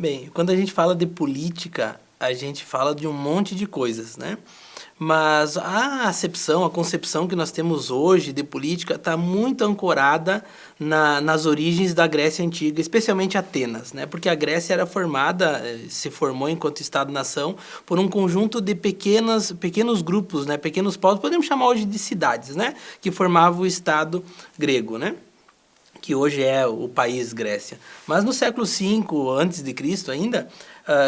Bem, quando a gente fala de política, a gente fala de um monte de coisas, né? Mas a concepção que nós temos hoje de política está muito ancorada nas origens da Grécia Antiga, especialmente Atenas, né? Porque a Grécia era formada, se formou enquanto Estado-nação, por um conjunto de pequenos grupos, né? Pequenos povos, podemos chamar hoje de cidades, né? Que formavam o Estado grego, né? Que hoje é o país Grécia. Mas no século V, antes de Cristo ainda,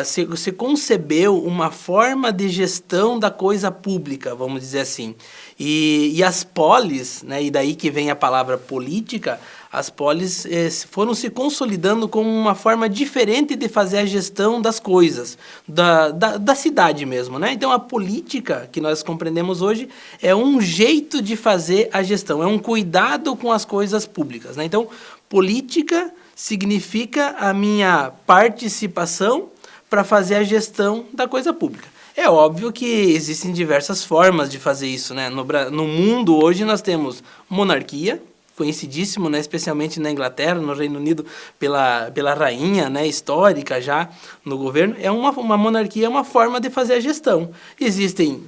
se concebeu uma forma de gestão da coisa pública, vamos dizer assim. E as polis, né, e daí que vem a palavra política, as polis foram se consolidando como uma forma diferente de fazer a gestão das coisas, da cidade mesmo, né? Então, a política que nós compreendemos hoje é um jeito de fazer a gestão, é um cuidado com as coisas públicas, né? Então, política significa a minha participação para fazer a gestão da coisa pública. É óbvio que existem diversas formas de fazer isso, né? No mundo hoje nós temos monarquia, conhecidíssimo, né, especialmente na Inglaterra, no Reino Unido, pela rainha, né, histórica já no governo. É uma monarquia, é uma forma de fazer a gestão. Existem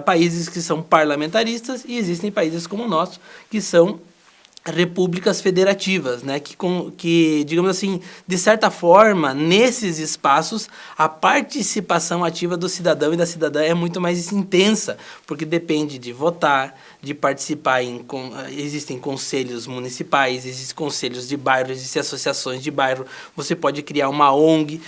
países que são parlamentaristas e existem países como o nosso, que são repúblicas federativas, né, que, digamos assim, de certa forma, nesses espaços, a participação ativa do cidadão e da cidadã é muito mais intensa, porque depende de votar, de participar existem conselhos municipais, existem conselhos de bairro, existem associações de bairro, você pode criar uma ONG,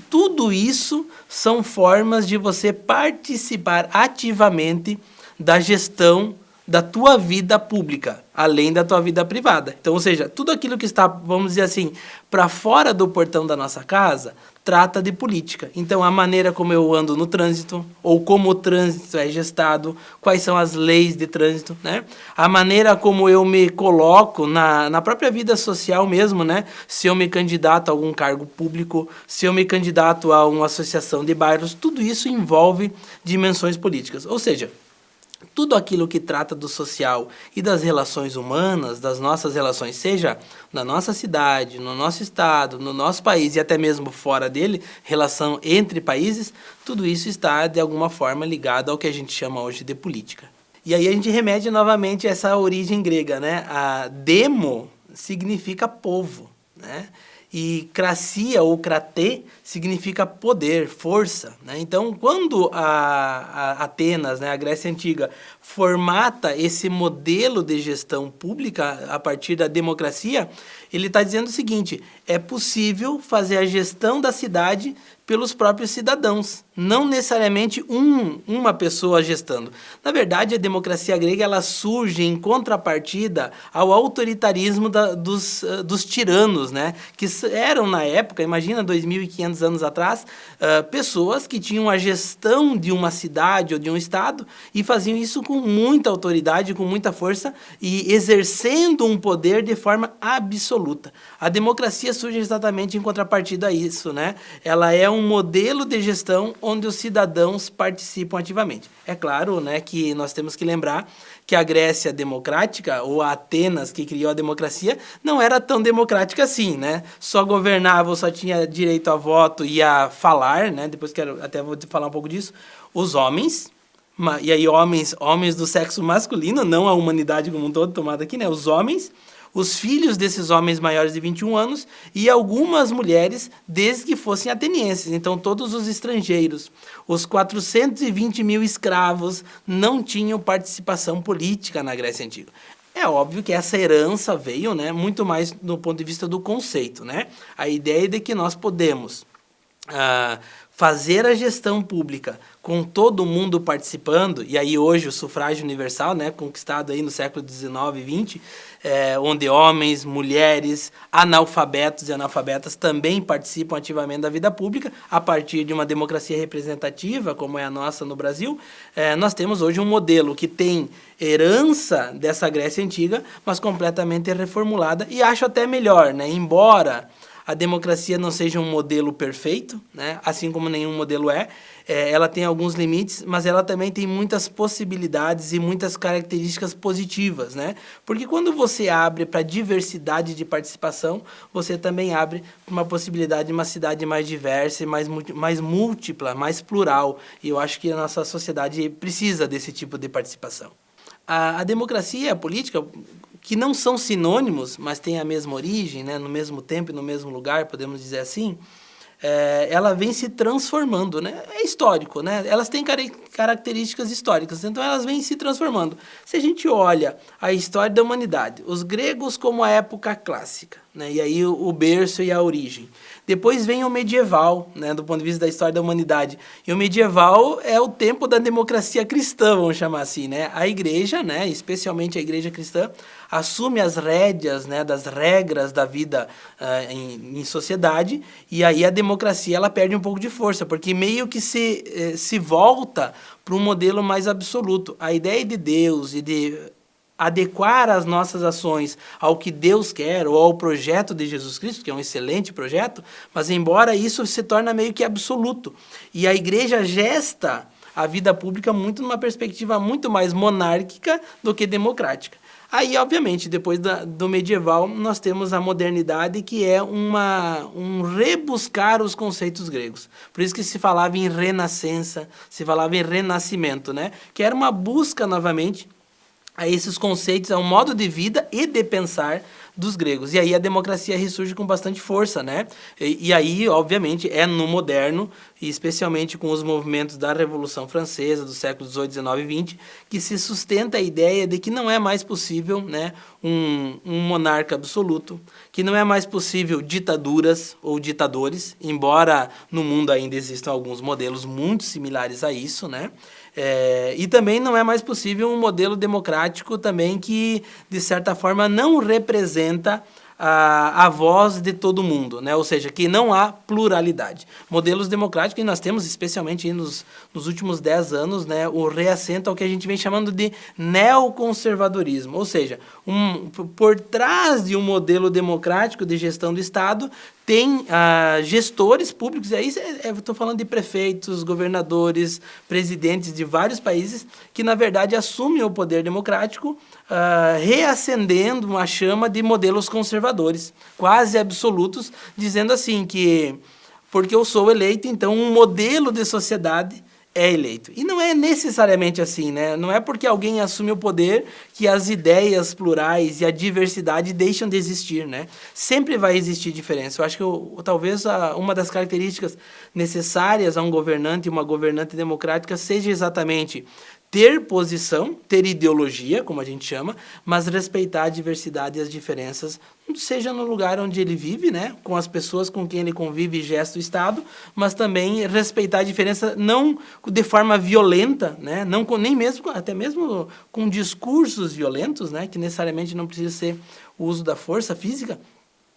tudo isso são formas de você participar ativamente da gestão da tua vida pública, além da tua vida privada. Então, ou seja, tudo aquilo que está, vamos dizer assim, para fora do portão da nossa casa, trata de política. Então, a maneira como eu ando no trânsito, ou como o trânsito é gestado, quais são as leis de trânsito, né? A maneira como eu me coloco na própria vida social mesmo, né? Se eu me candidato a algum cargo público, se eu me candidato a uma associação de bairros, tudo isso envolve dimensões políticas. Ou seja, tudo aquilo que trata do social e das relações humanas, das nossas relações, seja na nossa cidade, no nosso estado, no nosso país e até mesmo fora dele, relação entre países, tudo isso está de alguma forma ligado ao que a gente chama hoje de política. E aí a gente remete novamente a essa origem grega, né? A demo significa povo, né? E cracia ou cratê significa poder, força, né? Então, quando a Atenas, né, a Grécia Antiga, formata esse modelo de gestão pública a partir da democracia, ele está dizendo o seguinte: é possível fazer a gestão da cidade pelos próprios cidadãos, não necessariamente uma pessoa gestando. Na verdade, a democracia grega ela surge em contrapartida ao autoritarismo dos tiranos, né? Que eram, na época, imagina 2.500 anos atrás, pessoas que tinham a gestão de uma cidade ou de um estado e faziam isso com muita autoridade, com muita força e exercendo um poder de forma absoluta. A democracia surge exatamente em contrapartida a isso, né? Ela é um modelo de gestão onde os cidadãos participam ativamente. É claro, né, que nós temos que lembrar que a Grécia democrática, ou a Atenas que criou a democracia, não era tão democrática assim, né? Só governava, ou só tinha direito a voto e a falar, né? Depois até vou falar um pouco disso, os homens, e aí homens do sexo masculino, não a humanidade como um todo tomada aqui, né? Os homens, os filhos desses homens maiores de 21 anos e algumas mulheres, desde que fossem atenienses. Então, todos os estrangeiros, os 420 mil escravos, não tinham participação política na Grécia Antiga. É óbvio que essa herança veio, né, muito mais do ponto de vista do conceito, né? A ideia de que nós podemos fazer a gestão pública com todo mundo participando, e aí hoje o sufrágio universal, né, conquistado aí no século XIX e XX, onde homens, mulheres, analfabetos e analfabetas também participam ativamente da vida pública, a partir de uma democracia representativa, como é a nossa no Brasil, nós temos hoje um modelo que tem herança dessa Grécia Antiga, mas completamente reformulada, e acho até melhor, né, embora a democracia não seja um modelo perfeito, né? Assim como nenhum modelo ela tem alguns limites, mas ela também tem muitas possibilidades e muitas características positivas, né? Porque quando você abre para diversidade de participação, você também abre para uma possibilidade de uma cidade mais diversa, e mais múltipla, mais plural. E eu acho que a nossa sociedade precisa desse tipo de participação. A democracia e a política, que não são sinônimos, mas têm a mesma origem, né? No mesmo tempo e no mesmo lugar, podemos dizer assim, ela vem se transformando, né? É histórico, né? Elas têm características históricas, então elas vêm se transformando. Se a gente olha a história da humanidade, os gregos como a época clássica, né? E aí o berço e a origem. Depois vem o medieval, né? Do ponto de vista da história da humanidade. E o medieval é o tempo da democracia cristã, vamos chamar assim, né? A igreja, né? Especialmente a igreja cristã, assume as rédeas, né? Das regras da vida em sociedade, e aí a democracia ela perde um pouco de força, porque meio que se volta para um modelo mais absoluto. A ideia de Deus e de adequar as nossas ações ao que Deus quer ou ao projeto de Jesus Cristo, que é um excelente projeto, mas embora isso se torna meio que absoluto. E a igreja gesta a vida pública muito numa perspectiva muito mais monárquica do que democrática. Aí, obviamente, depois do medieval, nós temos a modernidade, que é um rebuscar os conceitos gregos. Por isso que se falava em renascença, se falava em renascimento, né? Que era uma busca, novamente, a esses conceitos, ao modo de vida e de pensar dos gregos. E aí a democracia ressurge com bastante força, né? E aí, obviamente, é no moderno, e especialmente com os movimentos da Revolução Francesa, dos séculos XVIII, XIX e XX, que se sustenta a ideia de que não é mais possível, né, um monarca absoluto, que não é mais possível ditaduras ou ditadores, embora no mundo ainda existam alguns modelos muito similares a isso, né? E também não é mais possível um modelo democrático também que, de certa forma, não representa a voz de todo mundo, né? Ou seja, que não há pluralidade. Modelos democráticos que nós temos, especialmente nos últimos 10 anos, né, o reassento ao que a gente vem chamando de neoconservadorismo, ou seja, por trás de um modelo democrático de gestão do Estado, tem gestores públicos, e aí eu estou falando de prefeitos, governadores, presidentes de vários países, que na verdade assumem o poder democrático, reacendendo uma chama de modelos conservadores, quase absolutos, dizendo assim que, porque eu sou eleito, então um modelo de sociedade é eleito. E não é necessariamente assim, né? Não é porque alguém assume o poder que as ideias plurais e a diversidade deixam de existir, né? Sempre vai existir diferença. Eu acho que talvez uma das características necessárias a um governante e uma governante democrática seja exatamente ter posição, ter ideologia, como a gente chama, mas respeitar a diversidade e as diferenças, seja no lugar onde ele vive, né, com as pessoas com quem ele convive e gesta o Estado, mas também respeitar a diferença não de forma violenta, né, não nem mesmo, até mesmo com discursos violentos, né, que necessariamente não precisa ser o uso da força física,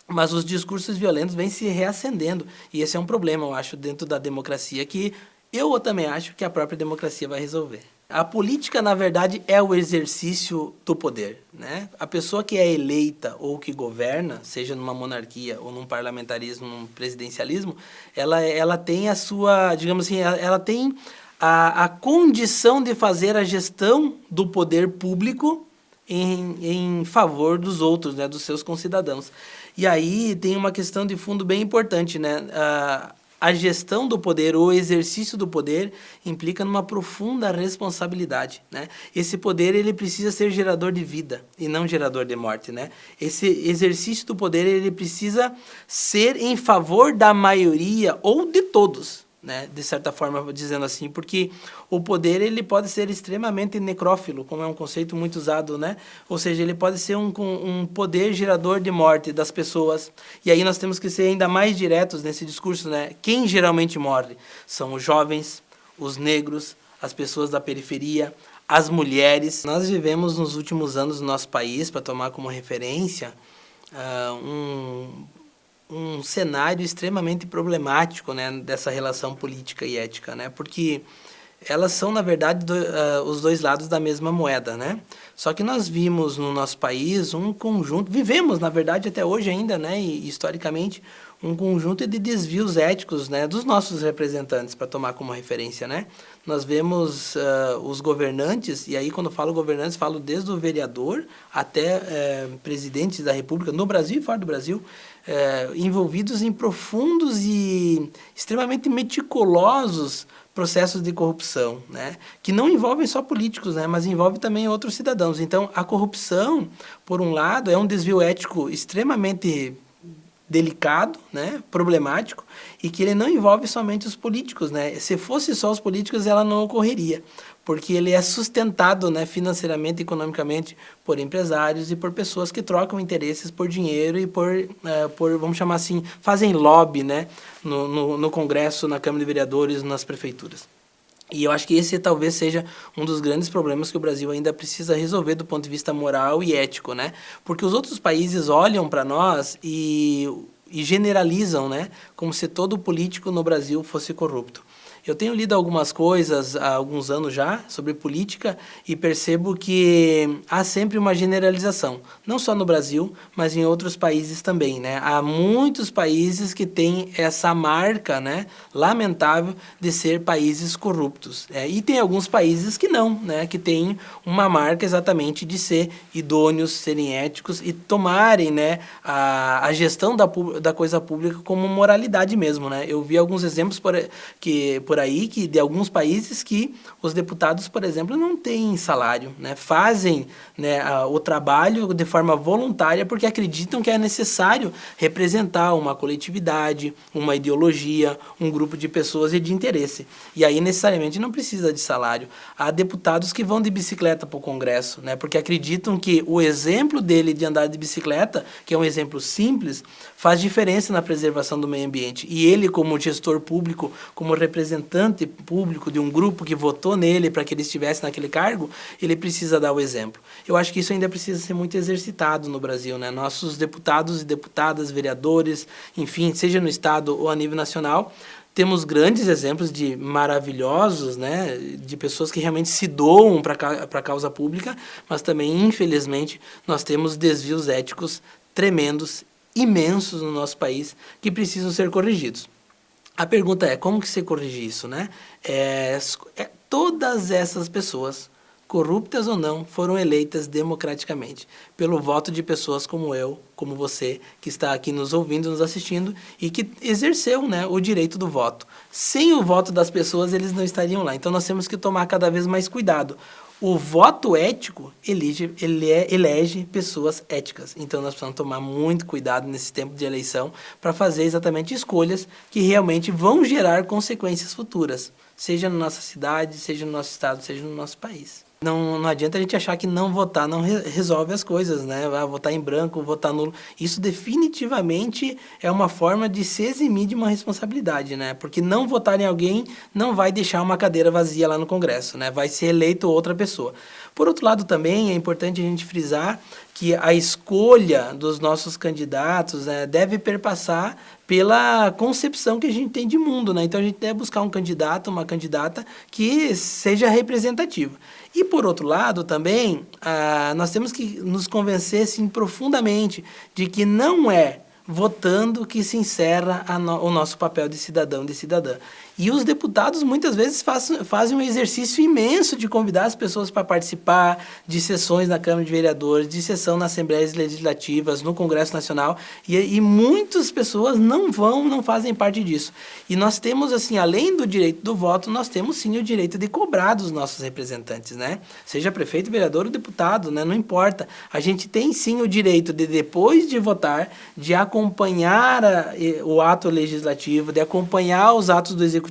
mas os discursos violentos vêm se reacendendo, e esse é um problema, eu acho, dentro da democracia, que eu também acho que a própria democracia vai resolver. A política, na verdade, é o exercício do poder, né? A pessoa que é eleita ou que governa, seja numa monarquia ou num parlamentarismo, num presidencialismo, ela tem a sua, digamos assim, ela tem a condição de fazer a gestão do poder público em favor dos outros, né, dos seus concidadãos. E aí tem uma questão de fundo bem importante, né? A gestão do poder, ou o exercício do poder, implica numa profunda responsabilidade, né? Esse poder ele precisa ser gerador de vida e não gerador de morte, né? Esse exercício do poder ele precisa ser em favor da maioria ou de todos, né? De certa forma, dizendo assim, porque o poder ele pode ser extremamente necrófilo, como é um conceito muito usado, né? Ou seja, ele pode ser um poder gerador de morte das pessoas. E aí nós temos que ser ainda mais diretos nesse discurso, né? Quem geralmente morre são os jovens, os negros, as pessoas da periferia, as mulheres. Nós vivemos nos últimos anos no nosso país, para tomar como referência, um cenário extremamente problemático, né, dessa relação política e ética, né, porque elas são, na verdade, os dois lados da mesma moeda, né? Só que nós vimos no nosso país um conjunto, vivemos, na verdade, até hoje ainda, né, e historicamente, um conjunto de desvios éticos, né, dos nossos representantes, para tomar como referência, né? Nós vemos os governantes, e aí quando falo governantes, falo desde o vereador até presidentes da República, no Brasil e fora do Brasil, envolvidos em profundos e extremamente meticulosos processos de corrupção, né? Que não envolvem só políticos, né? Mas envolve também outros cidadãos. Então, a corrupção, por um lado, é um desvio ético extremamente delicado, né, problemático, e que ele não envolve somente os políticos, né? Se fosse só os políticos, ela não ocorreria, porque ele é sustentado, né, financeiramente e economicamente por empresários e por pessoas que trocam interesses por dinheiro e por vamos chamar assim, fazem lobby, né, no Congresso, na Câmara de Vereadores, nas prefeituras. E eu acho que esse talvez seja um dos grandes problemas que o Brasil ainda precisa resolver do ponto de vista moral e ético, né? Porque os outros países olham para nós e generalizam, né? Como se todo político no Brasil fosse corrupto. Eu tenho lido algumas coisas há alguns anos já sobre política e percebo que há sempre uma generalização, não só no Brasil, mas em outros países também, né? Há muitos países que têm essa marca, né, lamentável de ser países corruptos. E tem alguns países que não, né, que têm uma marca exatamente de ser idôneos, serem éticos e tomarem, né, a gestão da coisa pública como moralidade mesmo, né? Eu vi alguns exemplos por aí que de alguns países que os deputados, por exemplo, não têm salário, né? Fazem, né, o trabalho de forma voluntária porque acreditam que é necessário representar uma coletividade, uma ideologia, um grupo de pessoas e de interesse. E aí necessariamente não precisa de salário. Há deputados que vão de bicicleta para o Congresso, né, porque acreditam que o exemplo dele de andar de bicicleta, que é um exemplo simples, faz diferença na preservação do meio ambiente. E ele, como gestor público, como representante público de um grupo que votou nele para que ele estivesse naquele cargo, ele precisa dar o exemplo. Eu acho que isso ainda precisa ser muito exercitado no Brasil, né? Nossos deputados e deputadas, vereadores, enfim, seja no estado ou a nível nacional, temos grandes exemplos de maravilhosos, né, de pessoas que realmente se doam para a causa pública, mas também, infelizmente, nós temos desvios éticos tremendos, imensos no nosso país, que precisam ser corrigidos. A pergunta é, como que se corrige isso, né? Todas essas pessoas, corruptas ou não, foram eleitas democraticamente pelo voto de pessoas como eu, como você, que está aqui nos ouvindo, nos assistindo e que exerceu, né, o direito do voto. Sem o voto das pessoas, eles não estariam lá. Então, nós temos que tomar cada vez mais cuidado. O voto ético elege pessoas éticas. Então, nós precisamos tomar muito cuidado nesse tempo de eleição para fazer exatamente escolhas que realmente vão gerar consequências futuras, seja na nossa cidade, seja no nosso estado, seja no nosso país. Não adianta a gente achar que não votar não resolve as coisas, né? Votar em branco, votar nulo. Isso definitivamente é uma forma de se eximir de uma responsabilidade, né? Porque não votar em alguém não vai deixar uma cadeira vazia lá no Congresso, né? Vai ser eleito outra pessoa. Por outro lado, também é importante a gente frisar que a escolha dos nossos candidatos, né, deve perpassar pela concepção que a gente tem de mundo, né? Então, a gente deve buscar um candidato, uma candidata que seja representativa. E, por outro lado, também, nós temos que nos convencer assim, profundamente de que não é votando que se encerra o nosso papel de cidadão, de cidadã. E os deputados muitas vezes fazem um exercício imenso de convidar as pessoas para participar de sessões na Câmara de Vereadores, de sessão nas Assembleias Legislativas, no Congresso Nacional, e muitas pessoas não fazem parte disso. E nós temos, assim, além do direito do voto, nós temos sim o direito de cobrar dos nossos representantes, né? Seja prefeito, vereador ou deputado, né? Não importa. A gente tem sim o direito de, depois de votar, de acompanhar o ato legislativo, de acompanhar os atos do executivo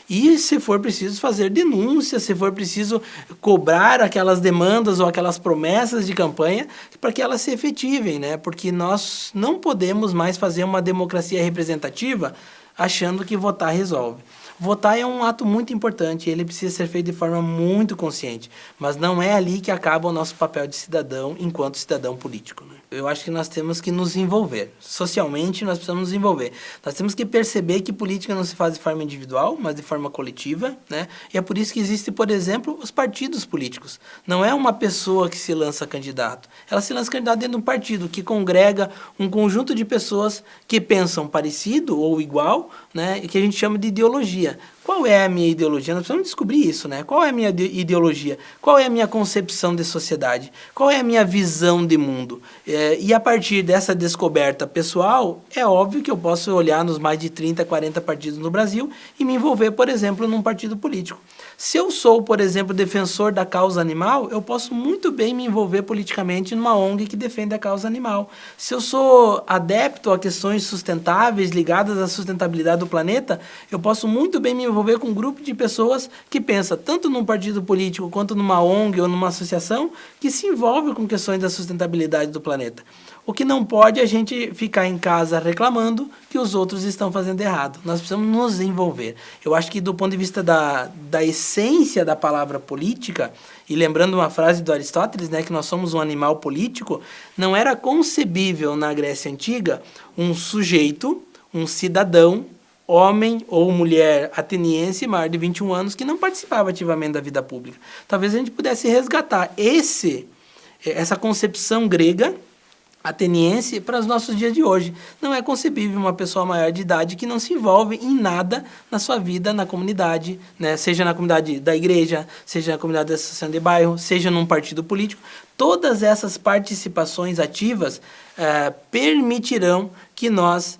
e, se for preciso, fazer denúncias, se for preciso cobrar aquelas demandas ou aquelas promessas de campanha para que elas se efetivem, né? Porque nós não podemos mais fazer uma democracia representativa achando que votar resolve. Votar é um ato muito importante, ele precisa ser feito de forma muito consciente, mas não é ali que acaba o nosso papel de cidadão enquanto cidadão político, né? Eu acho que nós temos que nos envolver. Socialmente, nós precisamos nos envolver. Nós temos que perceber que política não se faz de forma individual, mas de forma coletiva, né? E é por isso que existe, por exemplo, os partidos políticos. Não é uma pessoa que se lança candidato. Ela se lança candidato dentro de um partido que congrega um conjunto de pessoas que pensam parecido ou igual, né? E que a gente chama de ideologia. Qual é a minha ideologia? Nós precisamos descobrir isso, né? Qual é a minha ideologia? Qual é a minha concepção de sociedade? Qual é a minha visão de mundo? E a partir dessa descoberta pessoal, é óbvio que eu posso olhar nos mais de 30, 40 partidos no Brasil e me envolver, por exemplo, num partido político. Se eu sou, por exemplo, defensor da causa animal, eu posso muito bem me envolver politicamente numa ONG que defende a causa animal. Se eu sou adepto a questões sustentáveis ligadas à sustentabilidade do planeta, eu posso muito bem me envolver com um grupo de pessoas que pensa tanto num partido político quanto numa ONG ou numa associação que se envolve com questões da sustentabilidade do planeta. O que não pode é a gente ficar em casa reclamando que os outros estão fazendo errado. Nós precisamos nos envolver. Eu acho que do ponto de vista da essência da palavra política, e lembrando uma frase do Aristóteles, né, que nós somos um animal político, não era concebível na Grécia Antiga um sujeito, um cidadão, homem ou mulher ateniense maior de 21 anos que não participava ativamente da vida pública. Talvez a gente pudesse resgatar essa concepção grega ateniense para os nossos dias de hoje. Não é concebível uma pessoa maior de idade que não se envolve em nada na sua vida, na comunidade, né? Seja na comunidade da igreja, seja na comunidade da associação de bairro, seja num partido político. Todas essas participações ativas permitirão que nós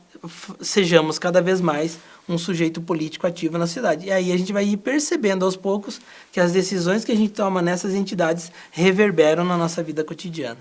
sejamos cada vez mais um sujeito político ativo na cidade. E aí a gente vai ir percebendo aos poucos que as decisões que a gente toma nessas entidades reverberam na nossa vida cotidiana.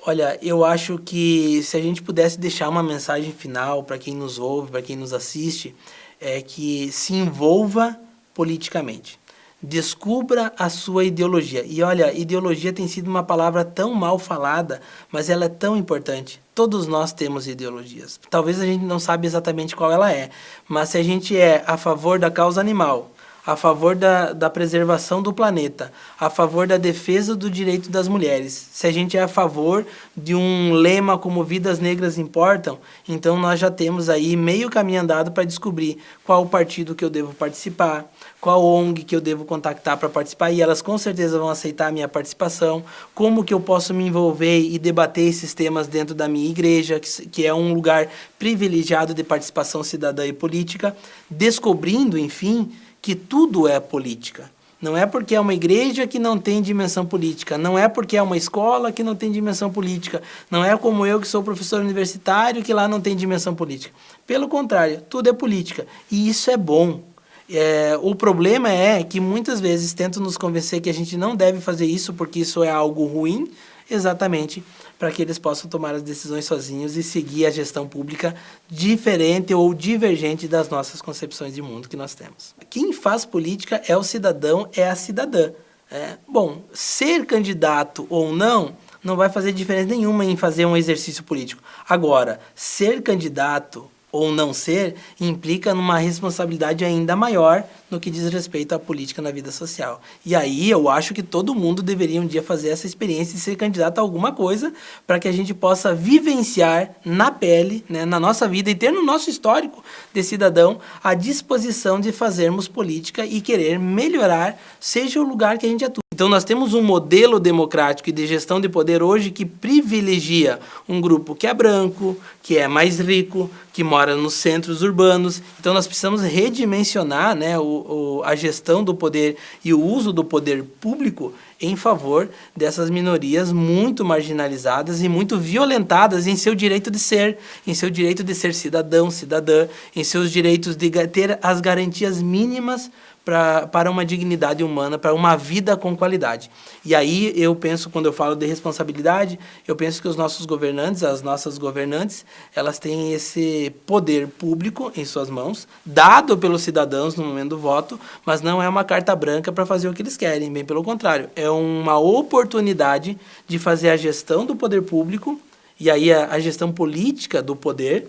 Olha, eu acho que se a gente pudesse deixar uma mensagem final para quem nos ouve, para quem nos assiste, é que se envolva politicamente. Descubra a sua ideologia. E olha, ideologia tem sido uma palavra tão mal falada, mas ela é tão importante. Todos nós temos ideologias. Talvez a gente não saiba exatamente qual ela é, mas se a gente é a favor da causa animal, a favor da preservação do planeta, a favor da defesa do direito das mulheres, se a gente é a favor de um lema como vidas negras importam, então nós já temos aí meio caminho andado para descobrir qual o partido que eu devo participar, qual ONG que eu devo contactar para participar, e elas com certeza vão aceitar a minha participação, como que eu posso me envolver e debater esses temas dentro da minha igreja, que é um lugar privilegiado de participação cidadã e política, descobrindo, enfim, que tudo é política. Não é porque é uma igreja que não tem dimensão política, não é porque é uma escola que não tem dimensão política, não é como eu que sou professor universitário que lá não tem dimensão política. Pelo contrário, tudo é política e isso é bom. O problema é que muitas vezes tentam nos convencer que a gente não deve fazer isso porque isso é algo ruim, exatamente para que eles possam tomar as decisões sozinhos e seguir a gestão pública diferente ou divergente das nossas concepções de mundo que nós temos. Quem faz política é o cidadão, é a cidadã. Bom, ser candidato ou não vai fazer diferença nenhuma em fazer um exercício político. Agora, ser candidato ou não ser, implica numa responsabilidade ainda maior no que diz respeito à política na vida social. E aí eu acho que todo mundo deveria um dia fazer essa experiência de ser candidato a alguma coisa para que a gente possa vivenciar na pele, né, na nossa vida e ter no nosso histórico de cidadão a disposição de fazermos política e querer melhorar, seja o lugar que a gente atua. Então nós temos um modelo democrático e de gestão de poder hoje que privilegia um grupo que é branco, que é mais rico, que mora nos centros urbanos. Então nós precisamos redimensionar, né, a gestão do poder e o uso do poder público em favor dessas minorias muito marginalizadas e muito violentadas em seu direito de ser cidadão, cidadã, em seus direitos de ter as garantias mínimas para uma dignidade humana, para uma vida com qualidade. E aí eu penso, quando eu falo de responsabilidade, eu penso que os nossos governantes, as nossas governantes, elas têm esse poder público em suas mãos, dado pelos cidadãos no momento do voto, mas não é uma carta branca para fazer o que eles querem, bem pelo contrário. É uma oportunidade de fazer a gestão do poder público, e aí a gestão política do poder,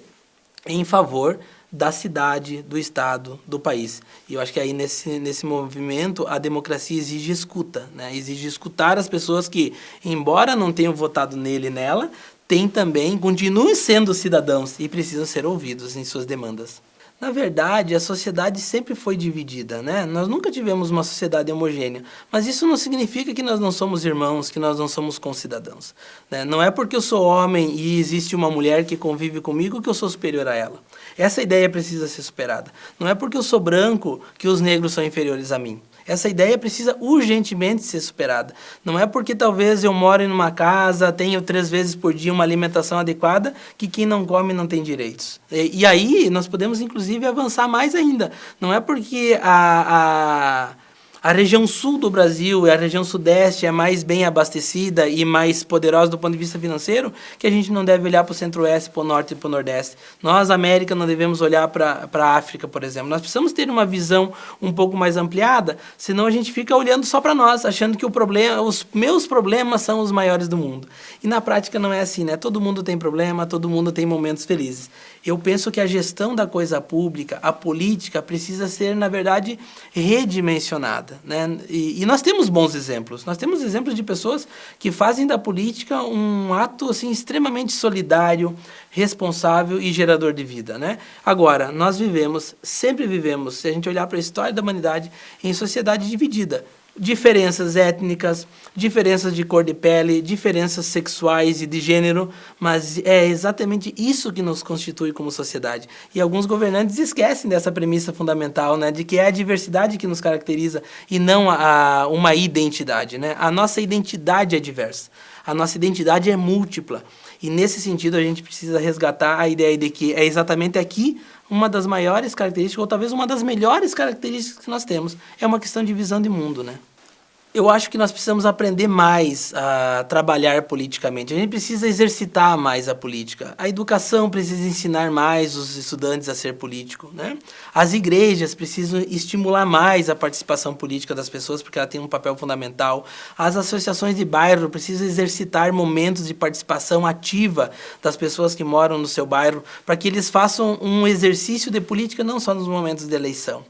em favor da cidade, do estado, do país. E eu acho que aí nesse movimento a democracia exige escuta, né? Exige escutar as pessoas que, embora não tenham votado nele e nela, têm também, continuem sendo cidadãos e precisam ser ouvidos em suas demandas. Na verdade, a sociedade sempre foi dividida, né? Nós nunca tivemos uma sociedade homogênea, mas isso não significa que nós não somos irmãos, que nós não somos concidadãos, né? Não é porque eu sou homem e existe uma mulher que convive comigo que eu sou superior a ela. Essa ideia precisa ser superada. Não é porque eu sou branco que os negros são inferiores a mim. Essa ideia precisa urgentemente ser superada. Não é porque talvez eu moro em uma casa, tenho 3 vezes por dia uma alimentação adequada, que quem não come não tem direitos. E aí nós podemos, inclusive, avançar mais ainda. Não é porque a região sul do Brasil e a região sudeste é mais bem abastecida e mais poderosa do ponto de vista financeiro, que a gente não deve olhar para o centro-oeste, para o norte e para o nordeste. Nós, América, não devemos olhar para a África, por exemplo. Nós precisamos ter uma visão um pouco mais ampliada, senão a gente fica olhando só para nós, achando que os meus problemas são os maiores do mundo. E na prática não é assim, né? Todo mundo tem problema, todo mundo tem momentos felizes. Eu penso que a gestão da coisa pública, a política, precisa ser, na verdade, redimensionada, né? E nós temos bons exemplos. Nós temos exemplos de pessoas que fazem da política um ato assim, extremamente solidário, responsável e gerador de vida, né? Agora, nós sempre vivemos, se a gente olhar para a história da humanidade, em sociedade dividida. Diferenças étnicas, diferenças de cor de pele, diferenças sexuais e de gênero, mas é exatamente isso que nos constitui como sociedade. E alguns governantes esquecem dessa premissa fundamental, né, de que é a diversidade que nos caracteriza e não uma identidade, né? A nossa identidade é diversa, a nossa identidade é múltipla. E nesse sentido a gente precisa resgatar a ideia de que é exatamente aqui uma das maiores características, ou talvez uma das melhores características que nós temos, é uma questão de visão de mundo, né? Eu acho que nós precisamos aprender mais a trabalhar politicamente. A gente precisa exercitar mais a política. A educação precisa ensinar mais os estudantes a ser político, né? As igrejas precisam estimular mais a participação política das pessoas, porque ela tem um papel fundamental. As associações de bairro precisam exercitar momentos de participação ativa das pessoas que moram no seu bairro, para que eles façam um exercício de política não só nos momentos de eleição.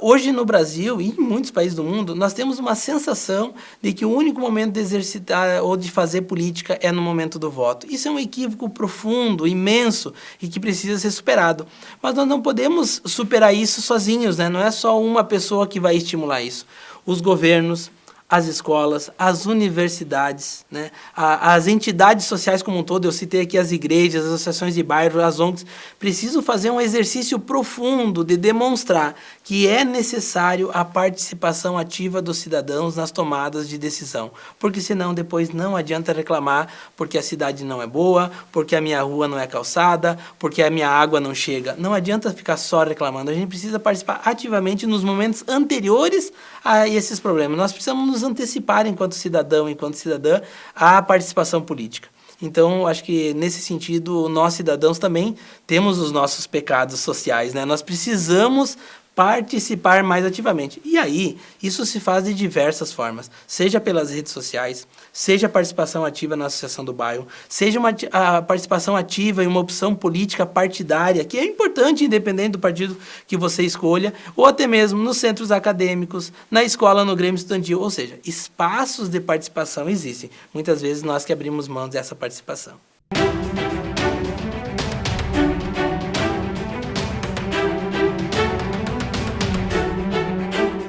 Hoje no Brasil e em muitos países do mundo, nós temos uma sensação de que o único momento de exercitar ou de fazer política é no momento do voto. Isso é um equívoco profundo, imenso e que precisa ser superado. Mas nós não podemos superar isso sozinhos, né? Não é só uma pessoa que vai estimular isso. Os governos, as escolas, as universidades, né? As entidades sociais como um todo, eu citei aqui as igrejas, as associações de bairro, as ONGs, precisam fazer um exercício profundo de demonstrar que é necessário a participação ativa dos cidadãos nas tomadas de decisão, porque senão depois não adianta reclamar porque a cidade não é boa, porque a minha rua não é calçada, porque a minha água não chega. Não adianta ficar só reclamando, a gente precisa participar ativamente nos momentos anteriores a esses problemas. Nós precisamos nos antecipar enquanto cidadão, enquanto cidadã, à participação política. Então, acho que nesse sentido, nós cidadãos também temos os nossos pecados sociais, né? Nós precisamos participar mais ativamente. E aí, isso se faz de diversas formas, seja pelas redes sociais, seja a participação ativa na associação do bairro, seja a participação ativa em uma opção política partidária, que é importante, independente do partido que você escolha, ou até mesmo nos centros acadêmicos, na escola, no Grêmio Estudantil, ou seja, espaços de participação existem. Muitas vezes nós que abrimos mão dessa participação.